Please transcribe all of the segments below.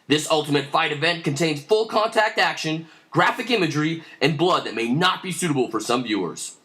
This Ultimate Fight event contains full contact action, graphic imagery, and blood that may not be suitable for some viewers.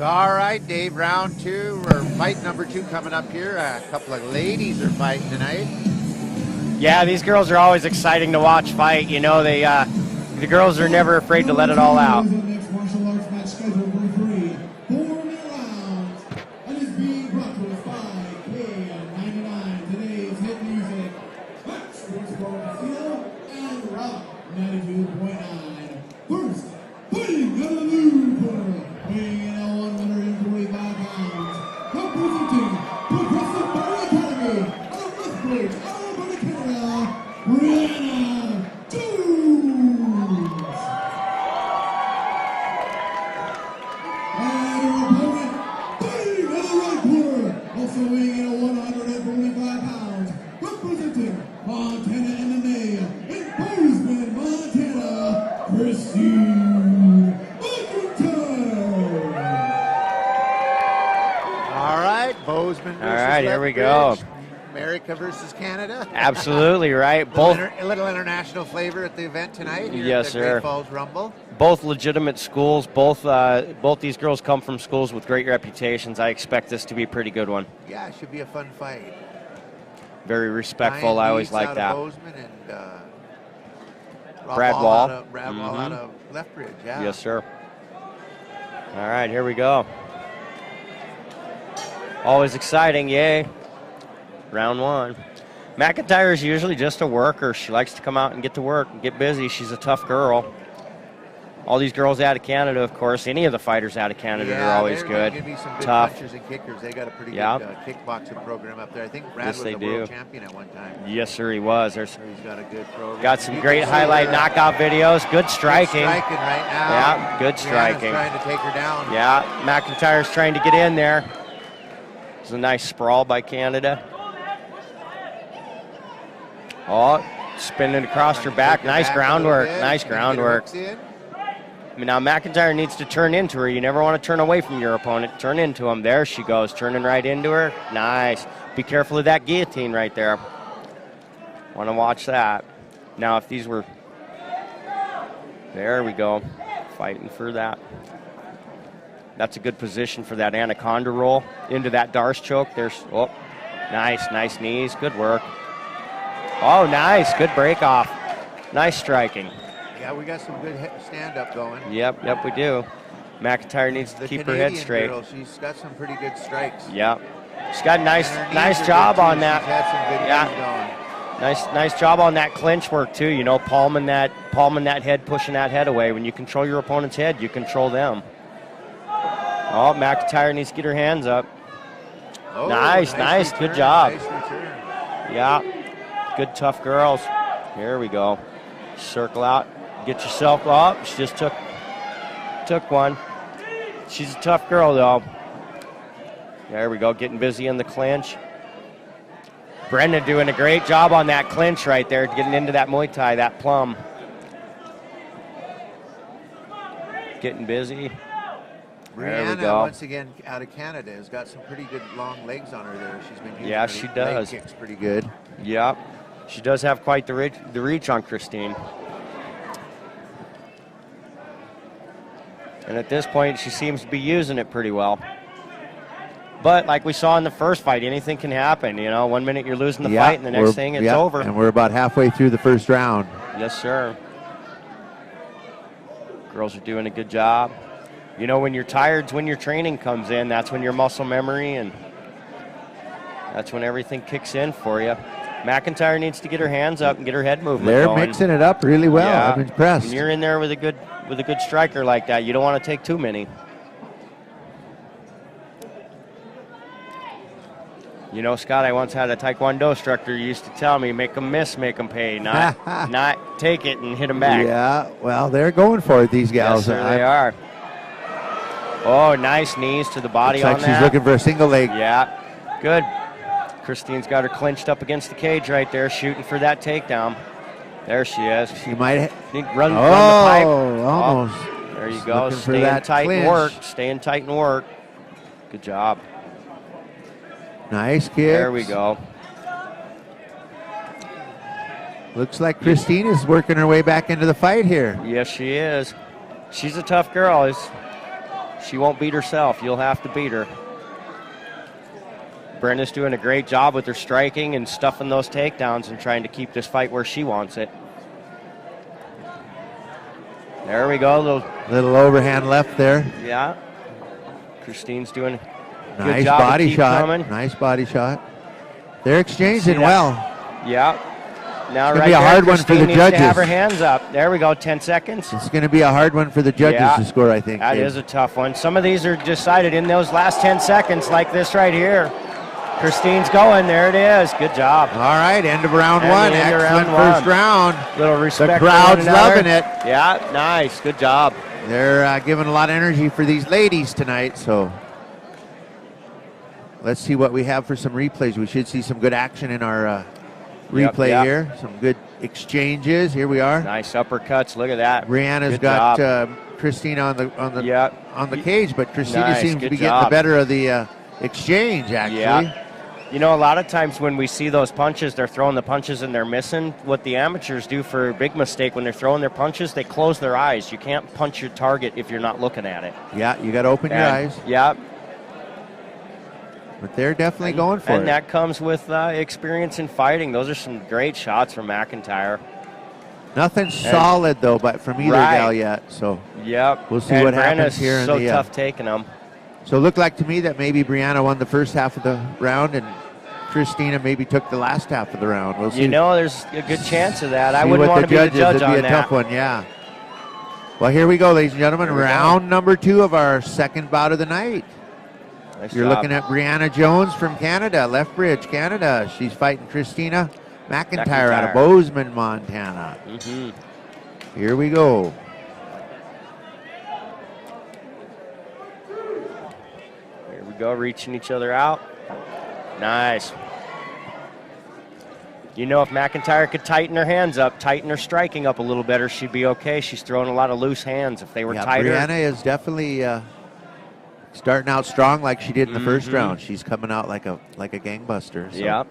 All right, Dave, round 2, or fight number 2 coming up here. A couple of ladies are fighting tonight. Yeah, these girls are always exciting to watch fight. You know, the girls are never afraid to let it all out. Next martial arts match scheduled for 3 4-minute rounds. And is being brought to us by K99, today's hit music, Max Sports Pro Casino, and Rock 92.9. First, fighting out of the blue corner, weighing in at 145 pounds, representing Progressive Fire Academy, out of Westbridge, Alabama, Canada, Breanna. Also weighing in at 145 pounds, representing Montana MMA in Bozeman, Montana, Christine Mcintire. All right, Bozeman versus All right, here we Lethbridge. go. America versus Canada. Absolutely right. Both A little international flavor at the event tonight here Yes, at the sir. Great Falls Rumble. both legitimate schools. Both these girls come from schools with great reputations. I expect this to be a pretty good one. Yeah, it should be a fun fight. Very respectful. Ryan I always Leeds like out that. Of Bozeman and Brad Wall. Brad Wall out of Lethbridge. Yeah. Yes, sir. All right, here we go. Always exciting, yay. Round 1. Mcintire is usually just a worker. She likes to come out and get to work and get busy. She's a tough girl. All these girls out of Canada, of course, any of the fighters out of Canada are always good. Going to be some good Tough. punchers and kickers. They got a pretty good kickboxing program up there. I think Brad Yes, was they the do. world champion at one time. Yes, sir, he was. He's got a good program. Got some You great can see highlight her, knockout videos. Good striking. Good striking right now. Yeah, good Breanna's striking. trying to take her down. Yeah, McIntyre's trying to get in there. It's a nice sprawl by Canada. Oh, spinning across her back. Nice groundwork. Nice groundwork. I mean, now McIntyre needs to turn into her. You never want to turn away from your opponent. Turn into him. There she goes, turning right into her. Nice. Be careful of that guillotine right there. Want to watch that. Now, if these were... There we go. Fighting for that. That's a good position for that anaconda roll. Into that Darce choke. There's... Oh, nice knees. Good work. Oh, nice. Good break off. Nice striking. Yeah, we got some good stand-up going. Yep, we do. McIntyre needs to keep her head straight. Girl, she's got some pretty good strikes. Yep. She's got a nice job on that. She's had some good knees going. Nice job on that clinch work too. You know, palming that head, pushing that head away. When you control your opponent's head, you control them. Oh, McIntyre needs to get her hands up. Oh, nice. Return, Good job. Nice return. Yeah. Good tough girls. Here we go. Circle out. Get yourself up. She just took one. She's a tough girl, though. There we go, getting busy in the clinch. Breanna doing a great job on that clinch right there, getting into that Muay Thai, that plum. Getting busy. There we Breanna, go. once again, out of Canada, has got some pretty good long legs on her there. She's been using her she leg does. kicks pretty good. Yep. She does have quite the reach on Christine. And at this point, she seems to be using it pretty well. But like we saw in the first fight, anything can happen. You know, 1 minute you're losing the fight, and the next thing it's over. And we're about halfway through the first round. Yes, sir. Girls are doing a good job. You know, when you're tired, when your training comes in, that's when your muscle memory and that's when everything kicks in for you. McIntyre needs to get her hands up and get her head movement They're going. mixing it up really well. Yeah. I'm impressed. When you're in there with a good striker like that, you don't want to take too many. You know, Scott, I once had a Taekwondo instructor who used to tell me, make them miss, make them pay, not take it and hit them back. Yeah, well, they're going for it, these gals. Yes, sir, they are. Oh, nice knees to the body Looks on like that. she's looking for a single leg. Yeah, good. Christine's got her clinched up against the cage right there, shooting for that takedown. There she is. She might run the pipe. Almost. Oh, there you Just go. looking for Staying that tight and clinch. work. Staying tight and work. Good job. Nice kick. There we go. Looks like Christine is working her way back into the fight here. Yes, she is. She's a tough girl. She won't beat herself. You'll have to beat her. Breanna's doing a great job with her striking and stuffing those takedowns and trying to keep this fight where she wants it. There we go. Little overhand left there. Yeah. Christine's doing a good Nice job body to keep shot. coming. Nice body shot. They're exchanging well. Yeah. Now It's gonna right be a there, hard one for Christine the needs to have judges. her hands up. There we go, 10 seconds. It's going to be a hard one for the judges Yeah, to score, I think. That Dave. is a tough one. Some of these are decided in those last 10 seconds, like this right here. Christine's going. There it is. Good job. All right, end of round And one. the end of Excellent round first one. round. Little respect. The for one crowd's another. loving it. Yeah, nice. Good job. They're giving a lot of energy for these ladies tonight, so let's see what we have for some replays. We should see some good action in our replay Yep. here. Some good exchanges. Here we are. Nice uppercuts. Look at that. Brianna's Good got job. Christine on the Yeah. on the cage, but Christina Nice, seems to good be getting the job. better of the exchange, actually. Yeah. You know, a lot of times when we see those punches, they're throwing the punches and they're missing. What the amateurs do for a big mistake when they're throwing their punches, they close their eyes. You can't punch your target if you're not looking at it. Yeah, you got to open your eyes. Yeah. But they're definitely going for And it. that comes with experience in fighting. Those are some great shots from McIntyre. Nothing solid, though, but from either Right. gal yet. So Yep. we'll see And what happens Breanna's here in so the tough taking them. So it looked like to me that maybe Breanna won the first half of the round and Christina maybe took the last half of the round. We'll see. You know, there's a good chance of that. I See wouldn't what want to be the judges. judge It'd on be a that. tough one, yeah. Well, here we go, ladies and gentlemen. Here we go. Round number 2 of our second bout of the night. Nice You're job. looking at Breanna Jones from Canada, Lethbridge, Canada. She's fighting Christina McIntyre out of Bozeman, Montana. Mm-hmm. Here we go. Here we go, reaching each other out. Nice. You know, if McIntyre could tighten her hands up, tighten her striking up a little better, she'd be okay. She's throwing a lot of loose hands. If they were tighter. Breanna is definitely starting out strong like she did in the first round. She's coming out like a gangbuster. So. Yep.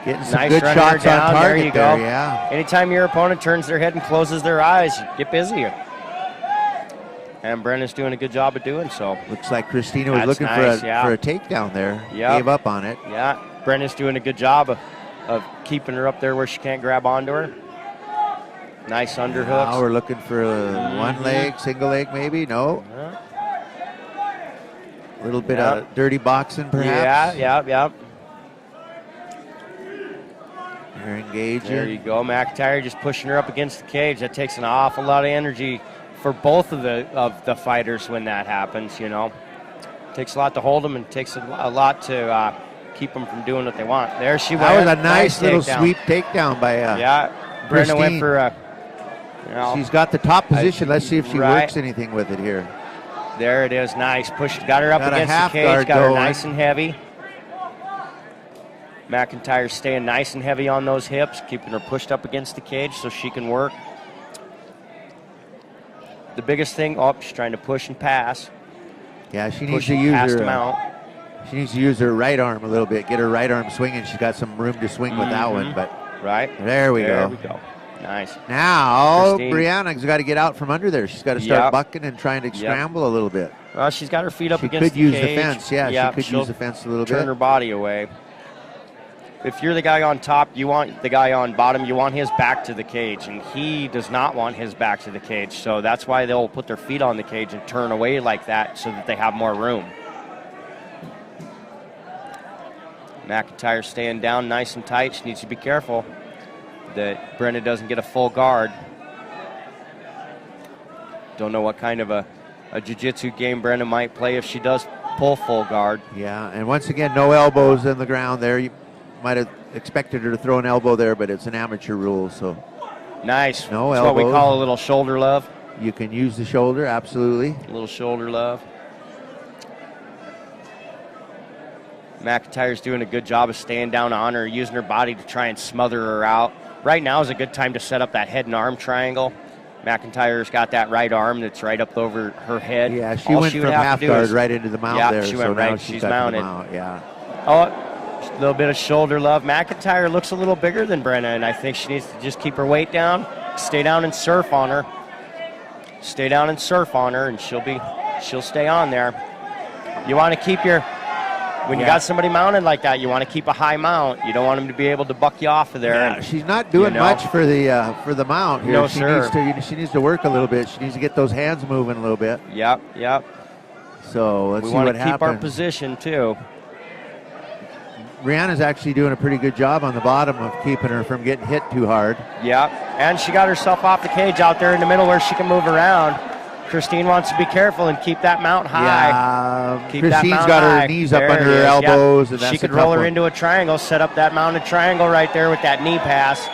Getting some Nice good running her shots on down. target There you go. yeah. Anytime your opponent turns their head and closes their eyes, get busy. And Brenna's doing a good job of doing so. Looks like Christina was That's looking nice, for a takedown there. Yep. Gave up on it. Yeah, Brenna's doing a good job of keeping her up there where she can't grab onto her. Nice underhooks. Now we're looking for one leg, single leg maybe. No. A little bit of dirty boxing perhaps. Yeah. They're engaging. There you go, McIntyre just pushing her up against the cage. That takes an awful lot of energy for both of the fighters when that happens, you know. Takes a lot to hold them and takes a lot to keep them from doing what they want. There she went. That was a nice little takedown. sweep takedown by Breanna went for she's got the top position. Let's see if she right. works anything with it here. There it is. Nice. Got her up Got a against half the cage. guard Got her going. nice and heavy. McIntyre staying nice and heavy on those hips, keeping her pushed up against the cage so she can work. The biggest thing, she's trying to push and pass. Yeah, she needs to use Passed her. him out. She needs to use her right arm a little bit. Get her right arm swinging. She's got some room to swing with that one. But right there we There go. we go. Nice. Now Christine. Brianna's got to get out from under there. She's got to start bucking and trying to scramble a little bit. Well, she's got her feet up She against could use the the cage. fence. Yeah, she could she'll use the fence a little turn bit. her body away. If you're the guy on top, you want the guy on bottom, you want his back to the cage, and he does not want his back to the cage. So that's why they'll put their feet on the cage and turn away like that so that they have more room. McIntyre staying down nice and tight. She needs to be careful that Breanna doesn't get a full guard. Don't know what kind of a jiu-jitsu game Breanna might play if she does pull full guard. Yeah, and once again, no elbows in the ground there. You might have expected her to throw an elbow there, but it's an amateur rule, so. Nice. No That's what we elbows. call a little shoulder love. You can use the shoulder, absolutely. A little shoulder love. McIntyre's doing a good job of staying down on her, using her body to try and smother her out. Right now is a good time to set up that head and arm triangle. McIntyre's got that right arm that's right up over her head. Yeah, she All went she from would have half to do guard is- right into the mount Yeah, there. she so went now right. she's She's got to the mounted. mount, yeah. Oh, a little bit of shoulder love. McIntyre looks a little bigger than Breanna, and I think she needs to just keep her weight down, stay down and surf on her. Stay down and surf on her, and she'll be She'll stay on there. You want to keep your, when you got somebody mounted like that, you want to keep a high mount. You don't want them to be able to buck you off of there. Yeah, she's not doing much for the mount here. No, she sir. She needs to work a little bit. She needs to get those hands moving a little bit. Yep. So let's We see want what to keep our happens. position too. Breanna's actually doing a pretty good job on the bottom of keeping her from getting hit too hard. Yep. And she got herself off the cage out there in the middle where she can move around. Christine wants to be careful and keep that mount high. Yeah, Keep that Christine's mount got high. her knees There up under it her is. elbows, Yep. and that's she a could tough roll her one. into a triangle, set up that mounted triangle right there with that knee pass.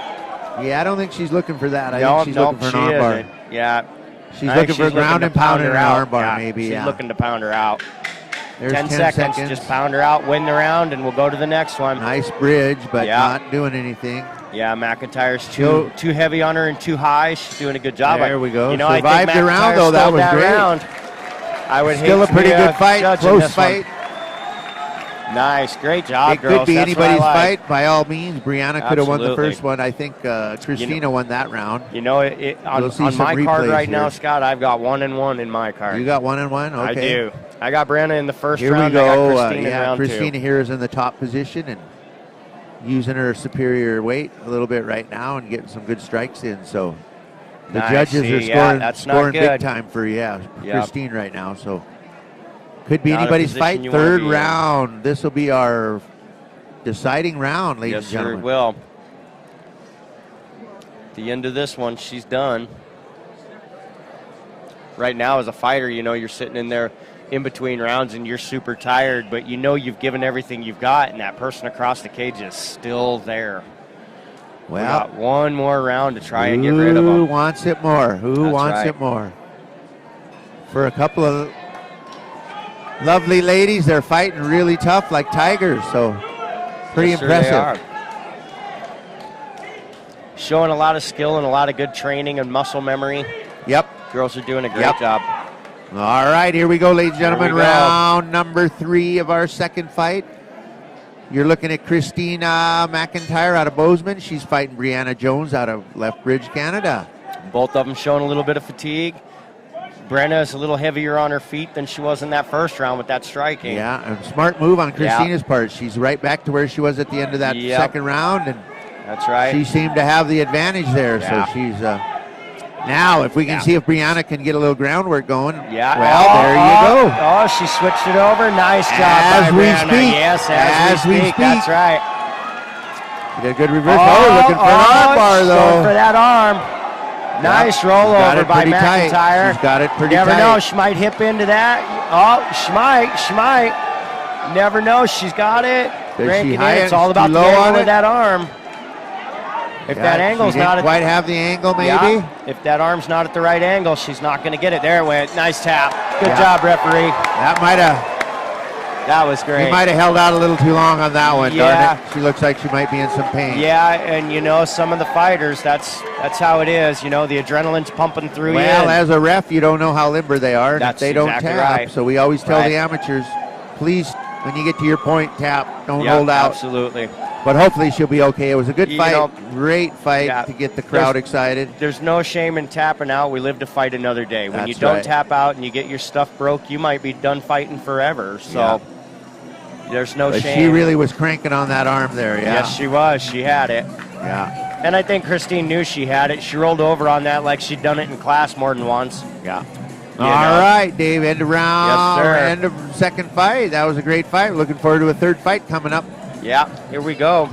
Yeah, I don't think she's looking for that. I think she's looking for an she armbar. isn't. Yeah. She's I think looking for ground to and pound and an out. armbar, Yeah, maybe. She's Yeah. looking to pound her out. There's 10 seconds. Just pound her out, win the round, and we'll go to the next one. Nice bridge, but Yeah. not doing anything. Yeah, McIntire's too heavy on her and too high. She's doing a good job. There we go. You know, I Survived think the round, McIntyre though. That stole was great. round. I would Still hate a to pretty be good fight, judge in close this one. fight. Nice, great job, It girls. could be That's what I anybody's like. fight by all means. Breanna could have won the Absolutely. first one. I think Christina won that round. You know, We'll see on some my card replays right now, here. Scott, I've got 1-1 in my card. You got 1-1? Okay. I do. I got Breanna in the first Here round. we I got go. Christina in Yeah, round Christina 2. here is in the top position and using her superior weight a little bit right now and getting some good strikes in. So the Nice. judges See, are yeah, scoring, that's not scoring big good. time for Yep. Christine right now. So could be Not a anybody's position fight. you wanna Third be in. round. This will be our deciding round, ladies Yes, and sir, it gentlemen. will. At the end of this one, she's done. Right now, as a fighter, you know, you're sitting in there in between rounds and you're super tired, but you know you've given everything you've got, and that person across the cage is still there. We Well, got one more round to try and get rid of who them. wants it more? Who That's wants right. it more? For a couple of lovely ladies, they're fighting really tough like tigers, so pretty Yes, sir, they impressive. are. Showing a lot of skill and a lot of good training and muscle memory. Yep. Girls are doing a great Yep. job. All right, here we go, ladies and gentlemen. Here we go. Round number 3 of our second fight. You're looking at Christina McIntire out of Bozeman. She's fighting Breanna Jones out of Lethbridge, Canada. Both of them showing a little bit of fatigue. Breanna is a little heavier on her feet than she was in that first round with that striking. Yeah, and smart move on Christina's part. She's right back to where she was at the end of that Yep. second round, and That's right. she seemed to have the advantage there. Yeah. So she's now, if we can Yeah. see if Breanna can get a little groundwork going. Yeah. Well, there you go. Oh, she switched it over. Nice job As by we Breanna. speak. Yes, As as we we speak. speak. That's right. She did a good reverse. Oh, looking for an arm bar, going though. for that arm. Nice She's got rollover it by pretty tight. McIntyre. She's got it pretty Never tight. know. She might hip into that. Oh, she might. Never know. She's got it. Does Crank she it in. high It's it? all Too about the low on angle it? of that arm. If Yeah, that angle's she didn't not at quite have the angle, maybe. Yeah, if that arm's not at the right angle, she's not going to get it. There it went. Nice tap. Good Yeah. job, referee. That might have. That was great. He might have held out a little too long on that one. Yeah. Darn it. She looks like she might be in some pain. Yeah, and you know, some of the fighters, that's how it is. You know, the adrenaline's pumping through Well, you. as a ref, you don't know how limber they are, and if That's they don't exactly tap. right. So we always tell Right. the amateurs, please, when you get to your point, tap. Don't Yeah, hold out. absolutely. But hopefully she'll be okay. It was a good You fight. know, Great fight yeah. to get the crowd There's- excited. There's no shame in tapping out. We live to fight another day. When you That's don't right. tap out and you get your stuff broke, you might be done fighting forever. So Yeah. there's no But shame. she really was cranking on that arm there. Yeah. Yes, she was. She had it. Yeah. And I think Christine knew she had it. She rolled over on that like she'd done it in class more than once. Yeah. You All know. right, Dave. End of round. Yes, sir. End of second fight. That was a great fight. Looking forward to a third fight coming up. Yeah, here we go.